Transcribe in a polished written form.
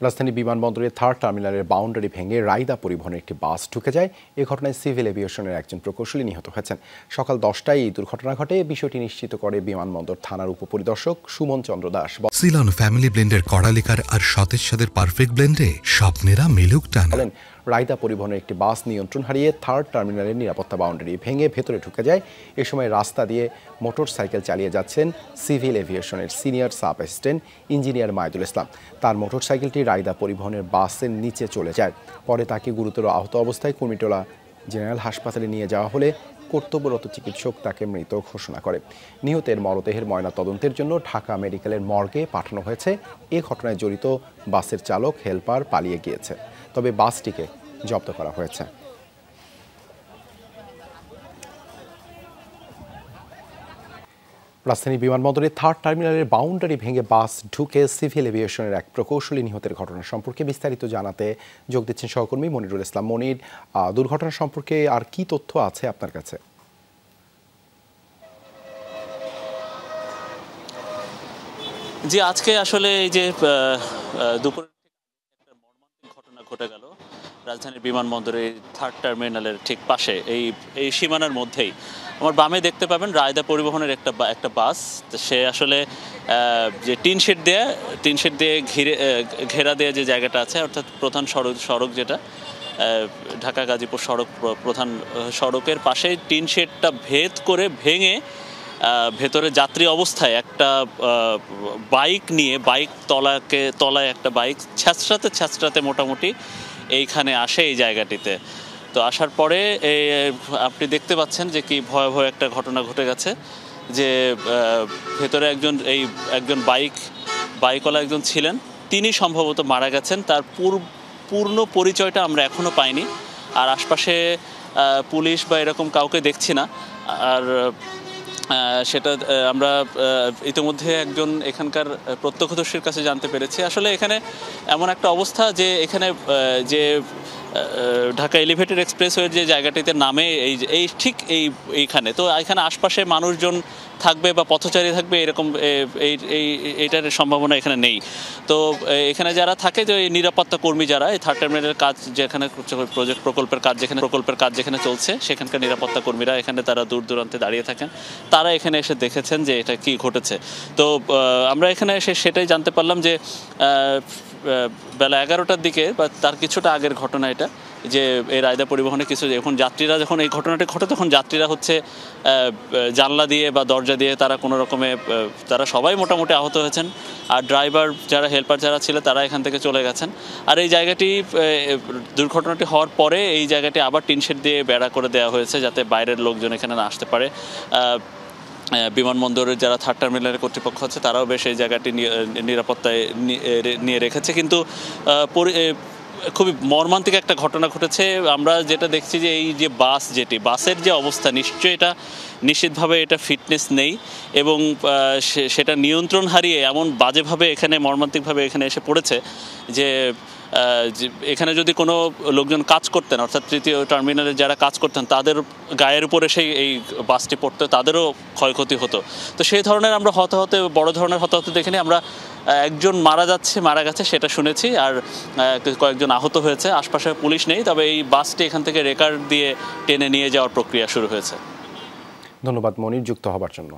রাজধানী বিমানবন্দরের থার্ড টার্মিনালের বাউন্ডারি ভেঙে রাইদা পরিবহনের একটি বাস ঢুকে যায়। এ ঘটনায় সিভিল এভিয়েশনের একজন প্রকৌশলী নিহত হয়েছেন। সকাল 10টায় এই দুর্ঘটনা ঘটে। বিষয়টি নিশ্চিত করে বিমানবন্দর থানার উপপরিদর্শক সুমন চন্দ্র দাস। সিলন ফ্যামিলি ব্লেন্ডের কড়ালিকার আর সতেজ স্বাদের পারফেক্ট ব্লেন্ডে স্বপ্নেরা মিলুক টানা। রাইদা পরিবহনের একটি বাস নিয়ন্ত্রণ হারিয়ে থার্ড টার্মিনালের নিরাপত্তা বাউন্ডারি ভেঙে ভেতরে ঢুকে যায়। এ সময় রাস্তা দিয়ে মোটর সাইকেল চালিয়ে যাচ্ছেন সিভিল এভিয়েশনের senior sub assistant engineer Maidul Islam. তার মোটর সাইকেলটি রাইদা পরিবহনের বাসের নিচে চলে যায়। পরে তাকে গুরুতর আহত অবস্থায় কুর্মিটোলা জেনারেল হাসপাতালে নিয়ে যাওয়া হলে কর্তব্যরত চিকিৎসক তাকে মৃত ঘোষণা করে। নিহতের মরদেহের ময়না তদন্তের জন্য ঢাকা মেডিকেলের মর্গে পাঠানো হয়েছে। এ ঘটনায় জড়িত বাসের চালক হেলপার পালিয়ে গিয়েছে, তবে বাসটিকে জব্দ করা হয়েছে। রাজধানী বিমানবন্দরে থার্ড টার্মিনালের বাউন্ডারি ভেঙে বাস ঢুকে সিভিল এভিয়েশনের এক প্রকৌশলী নিহতের ঘটনা সম্পর্কে বিস্তারিত জানাতে যোগ দিচ্ছেন সহকর্মী মনিরুল ইসলাম। মনির, দুর্ঘটনা সম্পর্কে আর কি তথ্য আছে আপনার কাছে? জি, আজকে আসলে এই যে দুপুরে একটা মর্মান্তিক ঘটনা ঘটে গেল রাজধানীর বিমানবন্দরের থার্ড টার্মিনালের ঠিক পাশে, এই সীমানার মধ্যেই। আমার বামে দেখতে পাবেন রায়দা পরিবহনের একটা বাস। সে আসলে যে টিন শেড দিয়ে ঘেরা দেওয়া যে জায়গাটা আছে, অর্থাৎ প্রধান সড়ক যেটা ঢাকা গাজীপুর প্রধান সড়কের পাশে টিন শেডটা ভেদ করে ভেঙে ভেতরে যাত্রী অবস্থায় একটা বাইক তলায় একটা বাইক ছ্যাঁচড়াতে মোটামুটি এইখানে আসে এই জায়গাটিতে। তো আসার পরে আপনি দেখতে পাচ্ছেন যে কি ভয়াবহ একটা ঘটনা ঘটে গেছে, যে ভেতরে একজন বাইকওয়ালা একজন ছিলেন, তিনি সম্ভবত মারা গেছেন। তার পূর্ণ পরিচয়টা আমরা এখনো পাইনি, আর আশপাশে পুলিশ বা এরকম কাউকে দেখছি না। আর সেটা আমরা ইতিমধ্যে একজন এখানকার প্রত্যক্ষদর্শীর কাছে জানতে পেরেছি। আসলে এখানে এমন একটা অবস্থা যে এখানে যে ঢাকা এলিভেটেড এক্সপ্রেসওয়ের যে জায়গাটিতে নামে এইখানে, তো এখানে আশপাশে মানুষজন থাকবে বা পথচারী থাকবে এরকম এইটার সম্ভাবনা এখানে নেই। তো এখানে যারা থাকে, যে নিরাপত্তা কর্মী যারা এই থার্ড টার্মিনালের কাজ যেখানে প্রকল্পের কাজ যেখানে চলছে, সেখানকার নিরাপত্তা কর্মীরা এখানে তারা দূর দূরান্তে দাঁড়িয়ে থাকেন। তারা এখানে এসে দেখেছেন যে এটা কি ঘটেছে। তো আমরা এখানে এসে সেটাই জানতে পারলাম যে বেলা 11টার দিকে বা তার কিছুটা আগের ঘটনা এটা, যে এই রায়দা পরিবহনে যাত্রীরা যখন এই ঘটনাটি ঘটে, তখন যাত্রীরা জানলা দিয়ে বা দরজা দিয়ে তারা কোনো রকমে তারা সবাই মোটামুটি আহত হয়েছেন। আর ড্রাইভার হেল্পার যারা ছিল তারা এখান থেকে চলে গেছেন। আর এই জায়গাটি দুর্ঘটনাটি হওয়ার পরে এই জায়গাটি আবার টিন শেড দিয়ে বেড়া করে দেওয়া হয়েছে, যাতে বাইরের লোকজন এখানে না আসতে পারে। বিমানবন্দরের যারা থার্ড টার্মিনালের কর্তৃপক্ষ আছে তারাও বেশ এই জায়গাটি নিরাপত্তায় নিয়ে রেখেছে। কিন্তু খুবই মর্মান্তিক একটা ঘটনা ঘটেছে। আমরা যেটা দেখছি যে এই যে বাসের যে অবস্থা, নিশ্চিতভাবে এটা ফিটনেস নেই, এবং সেটা নিয়ন্ত্রণ হারিয়ে এমন বাজেভাবে মর্মান্তিকভাবে এখানে এসে পড়েছে যে এখানে যদি কোনো লোকজন কাজ করতেন, অর্থাৎ তৃতীয় টার্মিনালে যারা কাজ করতেন, তাদের গায়ের উপরে এই বাসটি পড়তো, তাদেরও ক্ষয়ক্ষতি হতো। তো সেই ধরনের আমরা বড় ধরনের হতাহত দেখিনি। আমরা একজন মারা গেছে সেটা শুনেছি, আর কয়েকজন আহত হয়েছে। আশপাশে পুলিশ নেই, তবে এই বাসটি এখান থেকে রেকার দিয়ে টেনে নিয়ে যাওয়ার প্রক্রিয়া শুরু হয়েছে। ধন্যবাদ মনির, যুক্ত হবার জন্য।